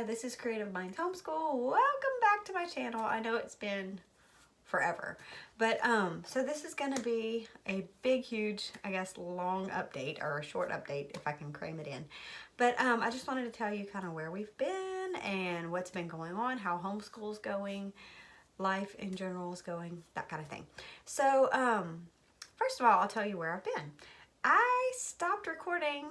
Rebecca. This is Creative Minds Homeschool. Welcome back to my channel. I know it's been forever, but so this is going to be a big, huge, I guess, long update, or a short update if I can cram it in. But I just wanted to tell you kind of where we've been and what's been going on, how homeschool's going, life in general is going, that kind of thing. So first of all, I'll tell you where I've been. I stopped recording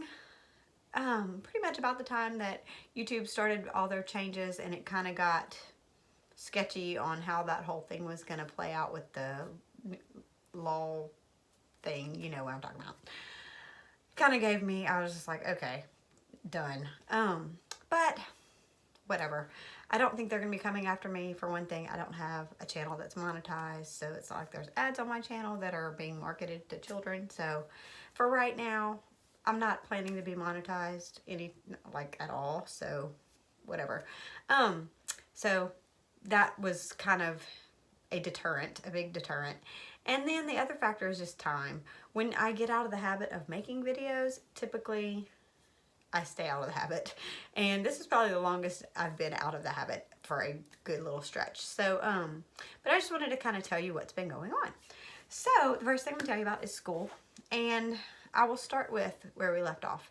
pretty much about the time that YouTube started all their changes, and it kind of got sketchy on how that whole thing was going to play out with the law thing. You know what I'm talking about. Kind of gave me, I was just like, okay, done. But whatever. I don't think they're going to be coming after me. For one thing, I don't have a channel that's monetized, so it's not like there's ads on my channel that are being marketed to children. So for right now, I'm not planning to be monetized at all, so whatever. So that was kind of a deterrent, a big deterrent. And then the other factor is just time. When I get out of the habit of making videos, typically I stay out of the habit. And this is probably the longest I've been out of the habit for a good little stretch. So, but I just wanted to kind of tell you what's been going on. So the first thing I'm gonna tell you about is school. And I will start with where we left off.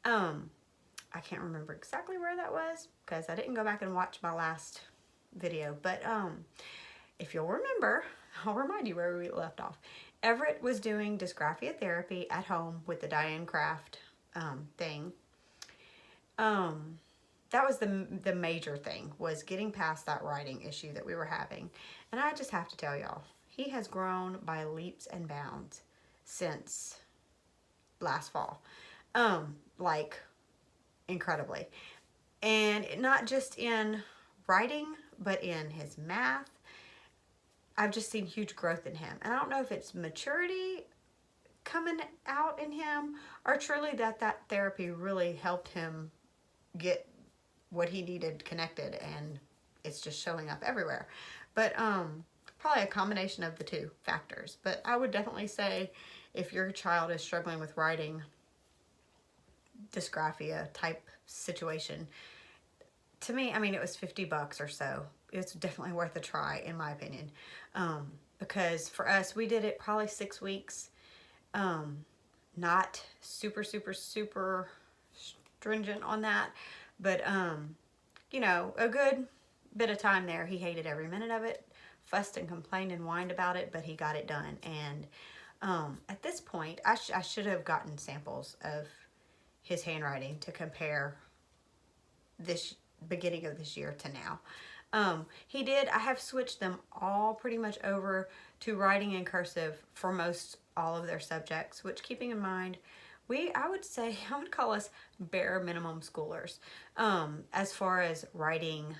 I can't remember exactly where that was because I didn't go back and watch my last video. But if you'll remember, I'll remind you where we left off. Everett was doing dysgraphia therapy at home with the Diane Craft thing. That was the major thing, was getting past that writing issue that we were having. And I just have to tell y'all, he has grown by leaps and bounds since last fall, like incredibly. And not just in writing, but in his math. I've just seen huge growth in him. And I don't know if it's maturity coming out in him, or truly that therapy really helped him get what he needed connected, and it's just showing up everywhere. But probably a combination of the two factors. But I would definitely say, if your child is struggling with writing, dysgraphia type situation, to me, I mean, it was $50 or so. It's definitely worth a try, in my opinion. Because for us, we did it probably 6 weeks. Not super stringent on that, but you know, a good bit of time there. He hated every minute of it, fussed and complained and whined about it, but he got it done. And at this point, I should have gotten samples of his handwriting to compare this beginning of this year to now. He did. I have switched them all pretty much over to writing in cursive for most all of their subjects, which, keeping in mind, I would call us bare minimum schoolers. As far as writing,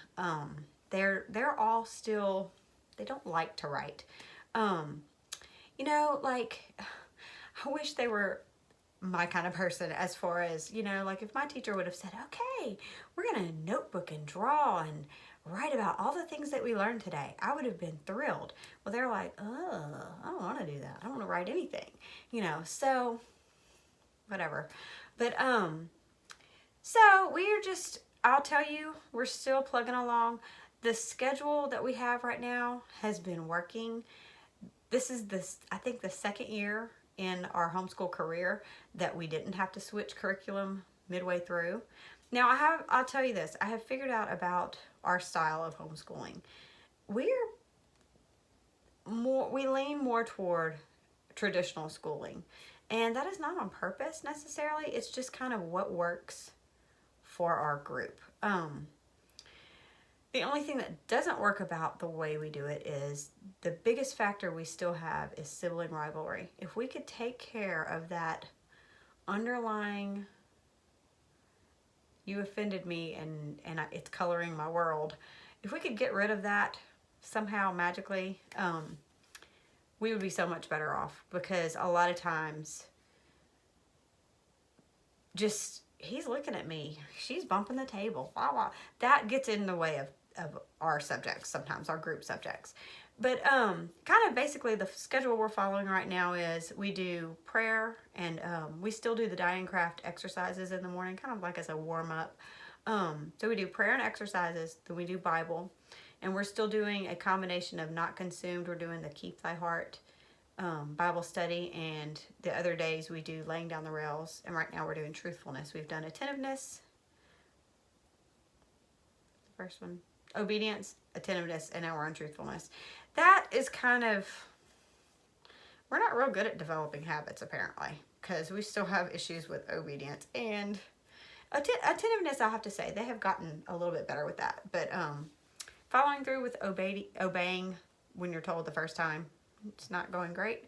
they're all still, they don't like to write. You know, like, I wish they were my kind of person, as far as, you know, like if my teacher would have said, okay, we're gonna notebook and draw and write about all the things that we learned today, I would have been thrilled. Well, they're like, oh, I don't want to do that. I don't want to write anything, you know, so whatever. But so we're just, I'll tell you, we're still plugging along. The schedule that we have right now has been working. This is I think the second year in our homeschool career that we didn't have to switch curriculum midway through. Now I'll tell you this, I have figured out about our style of homeschooling. We lean more toward traditional schooling. And that is not on purpose necessarily. It's just kind of what works for our group. The only thing that doesn't work about the way we do it is the biggest factor we still have is sibling rivalry. If we could take care of that underlying, you offended me and it's coloring my world. If we could get rid of that somehow magically, we would be so much better off, because a lot of times just, he's looking at me, she's bumping the table, blah, blah. That gets in the way of our subjects, sometimes our group subjects. But kind of basically the schedule we're following right now is we do prayer, and we still do the die and craft exercises in the morning, kind of like as a warm up. So we do prayer and exercises, then we do Bible, and we're still doing a combination of Not Consumed. We're doing the Keep Thy Heart Bible study, and the other days we do Laying Down the Rails, and right now we're doing Truthfulness. We've done Attentiveness, the first one, Obedience, Attentiveness, and now we're on Truthfulness. That is kind of, we're not real good at developing habits apparently, because we still have issues with obedience and attentiveness. I have to say they have gotten a little bit better with that, but following through with obeying when you're told the first time, it's not going great.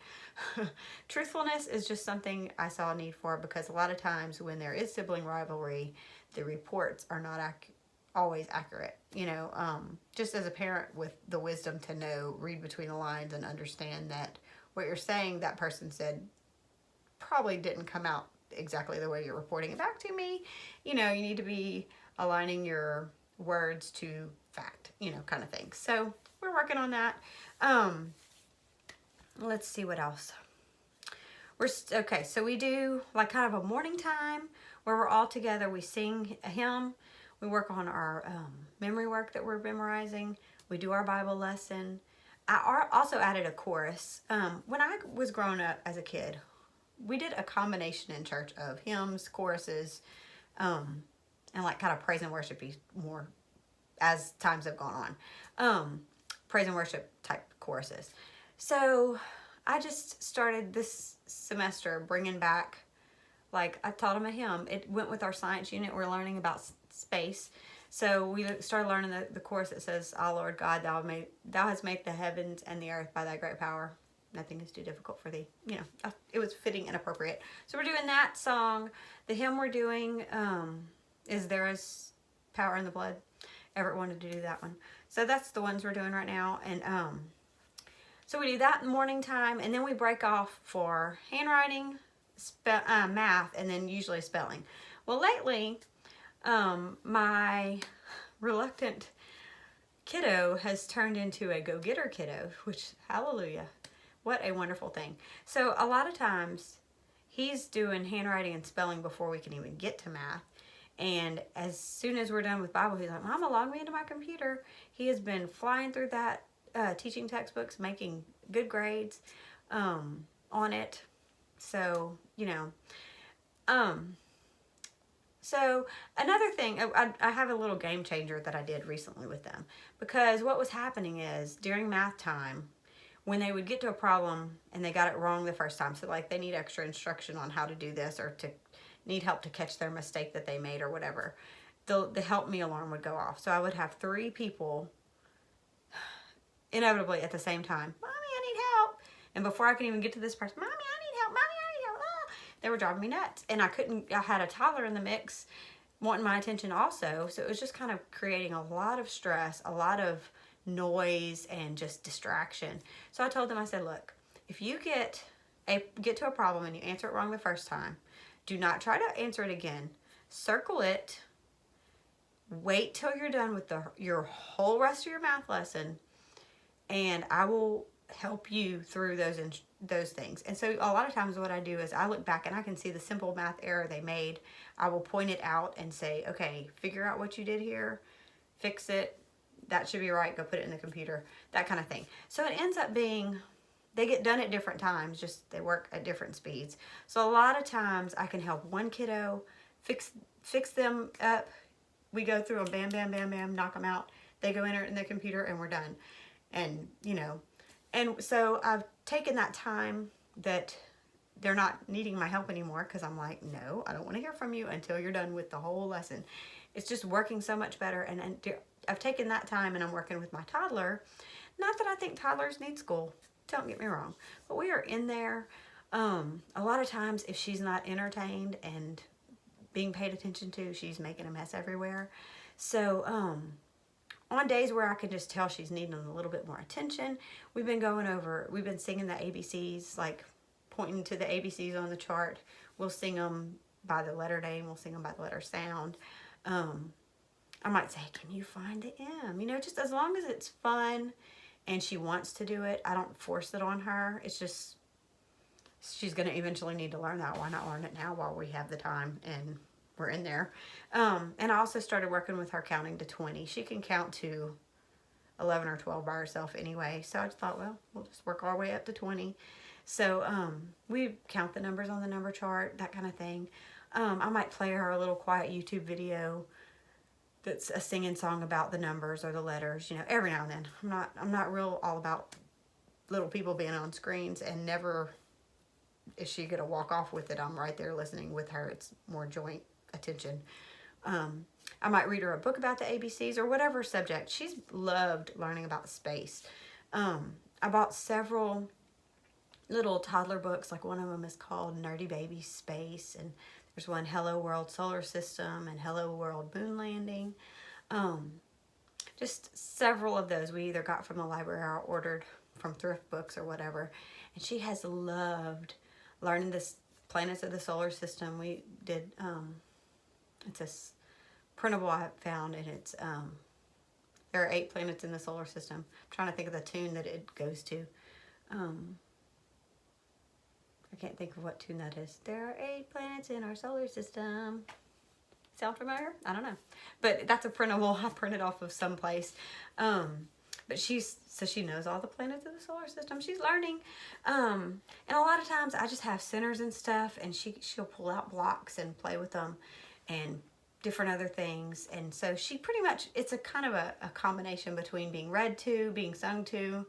Truthfulness is just something I saw a need for, because a lot of times when there is sibling rivalry, the reports are not always accurate. You know, just as a parent with the wisdom to know, read between the lines and understand that what you're saying that person said probably didn't come out exactly the way you're reporting it back to me. You know, you need to be aligning your words to fact, you know, kind of thing. So we're working on that. Let's see what else. Okay, so we do like kind of a morning time where we're all together. We sing a hymn. We work on our memory work that we're memorizing. We do our Bible lesson. I also added a chorus. When I was growing up as a kid, we did a combination in church of hymns, choruses, and like kind of praise and worship more as times have gone on. Praise and worship type choruses. So I just started this semester bringing back, like I taught them a hymn. It went with our science unit. We're learning about space. So we started learning the chorus that says, "Ah, Lord God, thou hast made the heavens and the earth by thy great power. Nothing is too difficult for thee." You know, it was fitting and appropriate. So we're doing that song. The hymn we're doing is "There is Power in the Blood." Everett wanted to do that one. So that's the ones we're doing right now. And so we do that in the morning time, and then we break off for handwriting, math, and then usually spelling. Well, lately, my reluctant kiddo has turned into a go-getter kiddo, which, hallelujah, what a wonderful thing. So a lot of times he's doing handwriting and spelling before we can even get to math. And as soon as we're done with Bible, he's like, "Mama, log me into my computer." He has been flying through that teaching textbooks, making good grades on it. So, you know, so another thing, I have a little game changer that I did recently with them, because what was happening is during math time, when they would get to a problem and they got it wrong the first time, so like they need extra instruction on how to do this, or to need help to catch their mistake that they made or whatever, the help me alarm would go off. So I would have 3 people inevitably at the same time, "Mommy, I need help." And before I could even get to this person, "Mommy, I need help. Mommy, I need help." Ah. They were driving me nuts. And I had a toddler in the mix wanting my attention also. So it was just kind of creating a lot of stress, a lot of noise, and just distraction. So I told them, I said, "Look, if you get to a problem and you answer it wrong the first time, do not try to answer it again. Circle it. Wait till you're done with your whole rest of your math lesson, and I will help you through those things." And so a lot of times what I do is I look back and I can see the simple math error they made. I will point it out and say, "Okay, figure out what you did here, fix it. That should be right. Go put it in the computer," that kind of thing. So it ends up being, they get done at different times, just they work at different speeds. So a lot of times I can help one kiddo fix them up. We go through them, bam, bam, bam, bam, knock them out. They go enter it in the computer and we're done. And, you know, and so I've taken that time that they're not needing my help anymore, because I'm like, "No, I don't want to hear from you until you're done with the whole lesson." It's just working so much better. And I've taken that time and I'm working with my toddler. Not that I think toddlers need school, don't get me wrong, but we are in there. A lot of times if she's not entertained and being paid attention to, she's making a mess everywhere. So, on days where I can just tell she's needing a little bit more attention, we've been singing the ABCs, like pointing to the ABCs on the chart. We'll sing them by the letter name, we'll sing them by the letter sound. I might say, "Can you find the M?" You know, just as long as it's fun and she wants to do it. I don't force it on her. It's just she's going to eventually need to learn that. Why not learn it now while we have the time and we're in there? And I also started working with her counting to 20. She can count to 11 or 12 by herself anyway. So I just thought, well, we'll just work our way up to 20. So we count the numbers on the number chart, that kind of thing. I might play her a little quiet YouTube video that's a singing song about the numbers or the letters, every now and then. I'm not real all about little people being on screens, and never is she gonna walk off with it. I'm right there listening with her. It's more joint attention. I might read her a book about the ABCs or whatever subject. She's loved learning about space. I bought several little toddler books. Like one of them is called Nerdy Baby Space, and there's one Hello World Solar System and Hello World Moon Landing. Just several of those we either got from the library or ordered from thrift books or whatever. And she has loved learning the planets of the solar system. We did, it's a printable I found, and it's, there are 8 planets in the solar system. I'm trying to think of the tune that it goes to. I can't think of what tune that is. There are 8 planets in our solar system. Sound familiar? I don't know. But that's a printable. I printed off of someplace. But so she knows all the planets of the solar system. She's learning. And a lot of times I just have centers and stuff, and she'll pull out blocks and play with them and different other things. And so she pretty much, it's a kind of a combination between being read to, being sung to,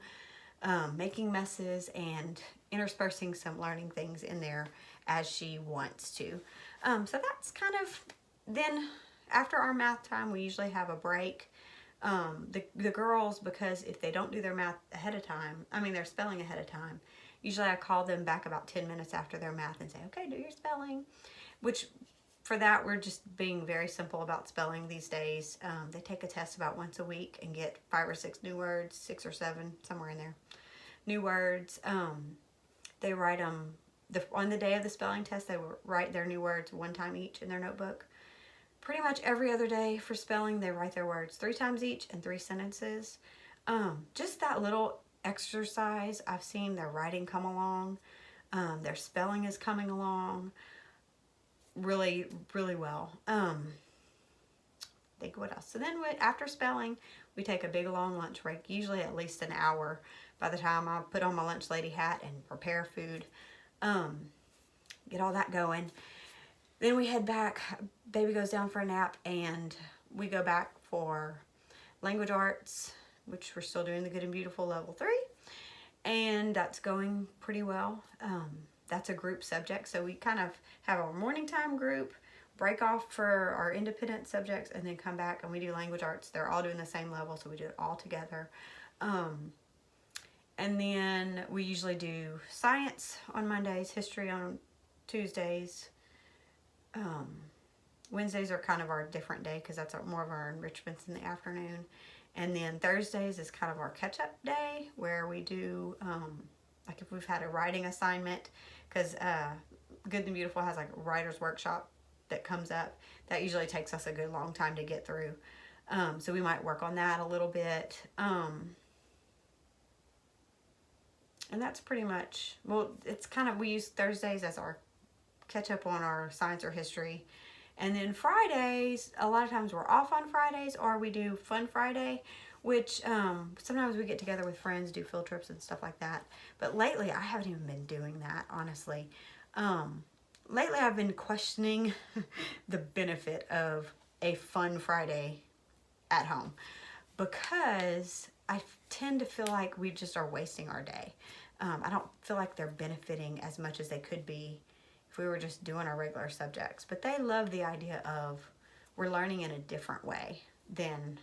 making messes, and interspersing some learning things in there as she wants to. So that's kind of, then after our math time, we usually have a break. The girls, because if they don't do their math ahead of time, their spelling ahead of time, usually I call them back about 10 minutes after their math and say, okay, do your spelling. Which, for that, we're just being very simple about spelling these days. They take a test about once a week and get 5 or 6 new words, 6 or 7, somewhere in there, new words. They write them, on the day of the spelling test, they write their new words 1 time each in their notebook. Pretty much every other day for spelling, they write their words 3 times each in 3 sentences. Just that little exercise, I've seen their writing come along. Their spelling is coming along really, really well. Think what else. So then after spelling, we take a big long lunch break, usually at least an hour by the time I put on my lunch lady hat and prepare food. Get all that going. Then we head back. Baby goes down for a nap, and we go back for language arts, which we're still doing the Good and Beautiful level 3. And that's going pretty well. That's a group subject. So we kind of have our morning time group, break off for our independent subjects, and then come back and we do language arts. They're all doing the same level, so we do it all together. And then we usually do science on Mondays, history on Tuesdays. Wednesdays are kind of our different day because that's more of our enrichments in the afternoon. And then Thursdays is kind of our catch-up day where we do, like if we've had a writing assignment, because Good and Beautiful has like a writer's workshop that comes up. That usually takes us a good long time to get through. So we might work on that a little bit. And that's pretty much, well, it's kind of, we use Thursdays as our catch up on our science or history. And then Fridays, a lot of times we're off on Fridays, or we do Fun Friday, which sometimes we get together with friends, do field trips and stuff like that. But lately, I haven't even been doing that, honestly. Lately, I've been questioning the benefit of a Fun Friday at home, because I tend to feel like we just are wasting our day. I don't feel like they're benefiting as much as they could be if we were just doing our regular subjects. But they love the idea of we're learning in a different way than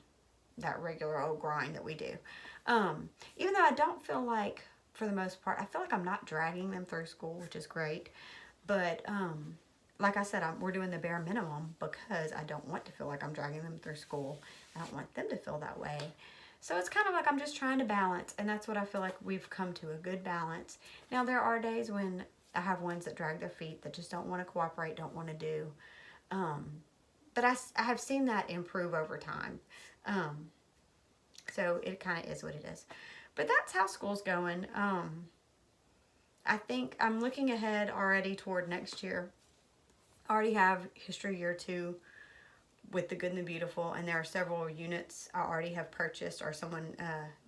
that regular old grind that we do. Even though I don't feel like, for the most part, I feel like I'm not dragging them through school, which is great. But like I said, we're doing the bare minimum because I don't want to feel like I'm dragging them through school. I don't want them to feel that way. So it's kind of like I'm just trying to balance, and that's what I feel like we've come to, a good balance. Now, there are days when I have ones that drag their feet, that just don't want to cooperate, don't want to do. But I have seen that improve over time. So it kind of is what it is. But that's how school's going. I think I'm looking ahead already toward next year. I already have History Year 2 with the Good and the Beautiful, and there are several units I already have purchased or someone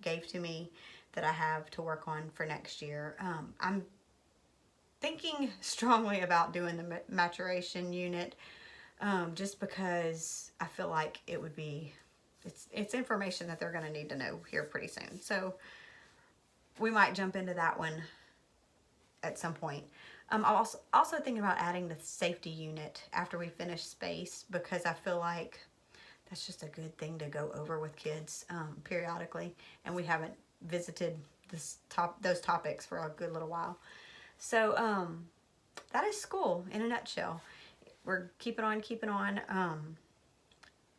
gave to me that I have to work on for next year. I'm thinking strongly about doing the maturation unit, just because I feel like it would be, it's information that they're going to need to know here pretty soon. So we might jump into that one at some point. I'm also thinking about adding the safety unit after we finish space, because I feel like that's just a good thing to go over with kids periodically, and we haven't visited those topics for a good little while. So that is school in a nutshell. We're keeping on.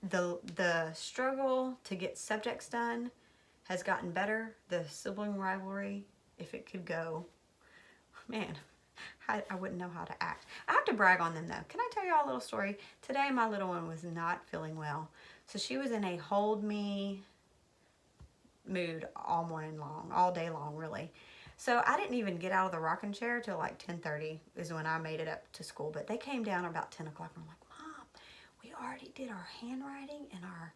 The struggle to get subjects done has gotten better. The sibling rivalry, if it could go, man, I wouldn't know how to act. I have to brag on them though. Can I tell you all a little story? Today my little one was not feeling well. So she was in a hold me mood all morning long, all day long really. So I didn't even get out of the rocking chair till like 10:30 is when I made it up to school. But they came down about 10 o'clock and I'm like, Mom, we already did our handwriting and our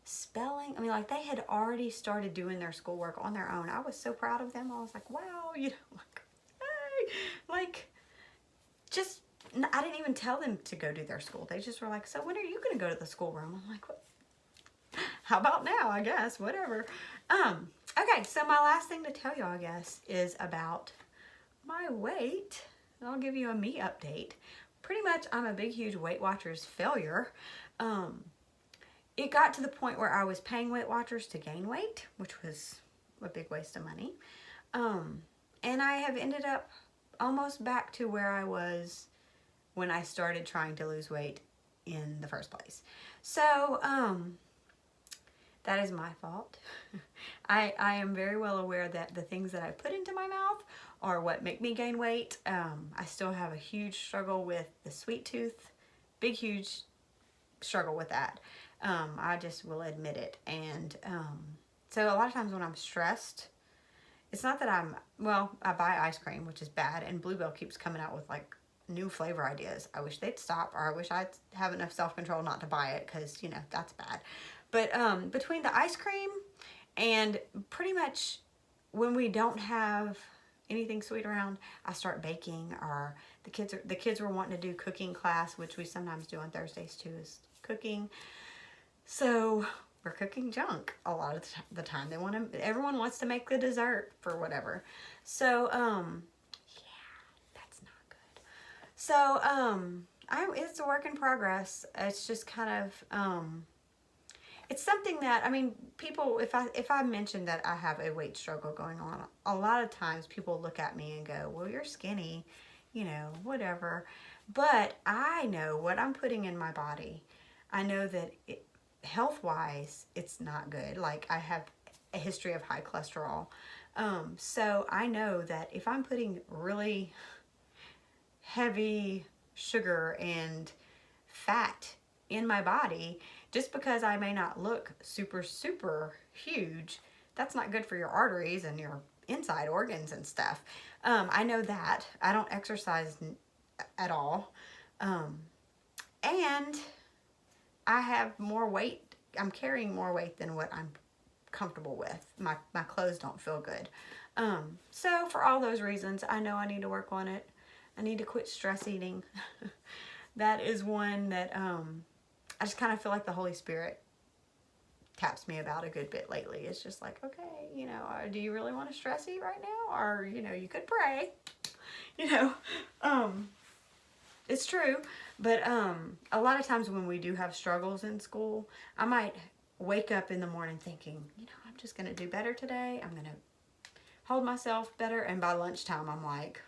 spelling. I mean, like, they had already started doing their schoolwork on their own. I was so proud of them. I was like, wow, you know, like, hey, like, just, I didn't even tell them to go do their school. They just were like, so when are you going to go to the schoolroom? I'm like, what? How about now, I guess, whatever. Okay, so my last thing to tell you, I guess, is about my weight. I'll give you a me update. Pretty much, I'm a big, huge Weight Watchers failure. It got to the point where I was paying Weight Watchers to gain weight, which was a big waste of money. And I have ended up almost back to where I was when I started trying to lose weight in the first place. So, that is my fault. I am very well aware that the things that I put into my mouth are what make me gain weight. I still have a huge struggle with the sweet tooth. Big, huge struggle with that. I just will admit it. And so a lot of times when I'm stressed, it's not that I buy ice cream, which is bad, and Bluebell keeps coming out with like new flavor ideas. I wish they'd stop, or I wish I'd have enough self-control not to buy it, because, you know, that's bad. But between the ice cream and pretty much when we don't have anything sweet around, I start baking, or the kids were wanting to do cooking class, which we sometimes do on Thursdays too, is cooking. So we're cooking junk a lot of the time. Everyone wants to make the dessert for whatever. So yeah, that's not good. So it's a work in progress. It's just kind of it's something that, I mean, people, if I mention that I have a weight struggle going on, a lot of times people look at me and go, well, you're skinny, you know, whatever. But I know what I'm putting in my body. I know that health-wise, it's not good. Like, I have a history of high cholesterol. So I know that if I'm putting really heavy sugar and fat in my body, just because I may not look super, super huge, that's not good for your arteries and your inside organs and stuff. I know that. I don't exercise at all. And I have more weight. I'm carrying more weight than what I'm comfortable with. My clothes don't feel good. So for all those reasons, I know I need to work on it. I need to quit stress eating. That is one that I just kind of feel like the Holy Spirit taps me about a good bit lately. It's just like, okay, you know, do you really want to stress eat right now? Or, you know, you could pray, you know. It's true. But a lot of times when we do have struggles in school, I might wake up in the morning thinking, you know, I'm just going to do better today. I'm going to hold myself better. And by lunchtime, I'm like,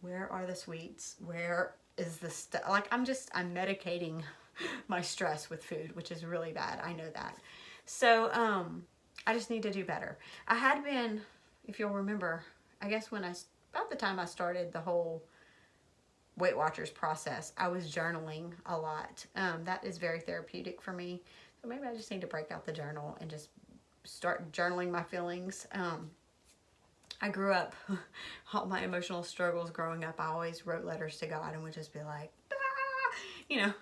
where are the sweets? Where is the stuff? Like, I'm medicating my stress with food, which is really bad. I know that. So I just need to do better. I had been, if you'll remember, I guess about the time I started the whole Weight Watchers process, I was journaling a lot. That is very therapeutic for me. So maybe I just need to break out the journal and just start journaling my feelings. I grew up, all my emotional struggles growing up, I always wrote letters to God and would just be like, ah! You know,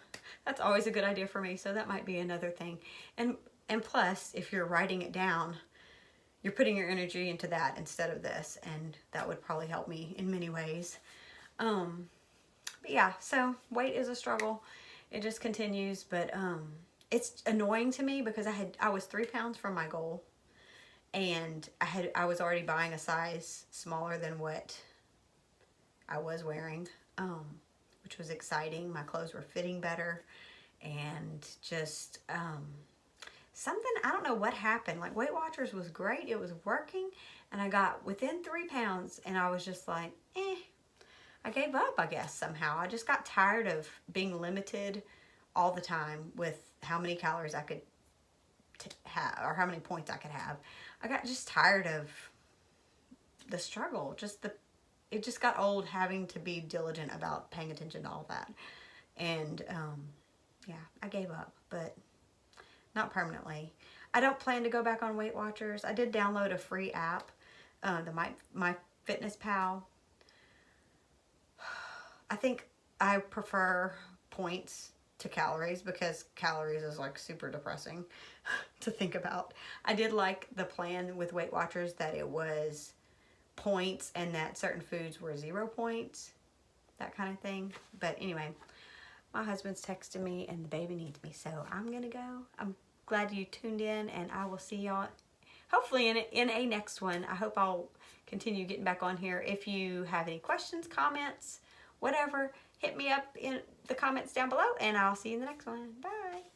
that's always a good idea for me. So that might be another thing. And plus, if you're writing it down, you're putting your energy into that instead of this, and that would probably help me in many ways. But yeah, so weight is a struggle. It just continues, but it's annoying to me because I was 3 pounds from my goal, and I was already buying a size smaller than what I was wearing, which was exciting. My clothes were fitting better, and just something, I don't know what happened. Like, Weight Watchers was great. It was working, and I got within 3 pounds, and I was just like, I gave up, I guess, somehow. I just got tired of being limited all the time with how many calories I could have, or how many points I could have. I got just tired of the struggle. It just got old having to be diligent about paying attention to all that. And yeah, I gave up, but not permanently. I don't plan to go back on Weight Watchers. I did download a free app, the My Fitness Pal. I think I prefer points to calories because calories is like super depressing to think about. I did like the plan with Weight Watchers that it was points and that certain foods were 0 points, that kind of thing. But anyway, my husband's texting me and the baby needs me, so I'm gonna go. I'm glad you tuned in, and I will see y'all hopefully in a next one. I hope I'll continue getting back on here. If you have any questions, comments, whatever, hit me up in the comments down below, and I'll see you in the next one. Bye.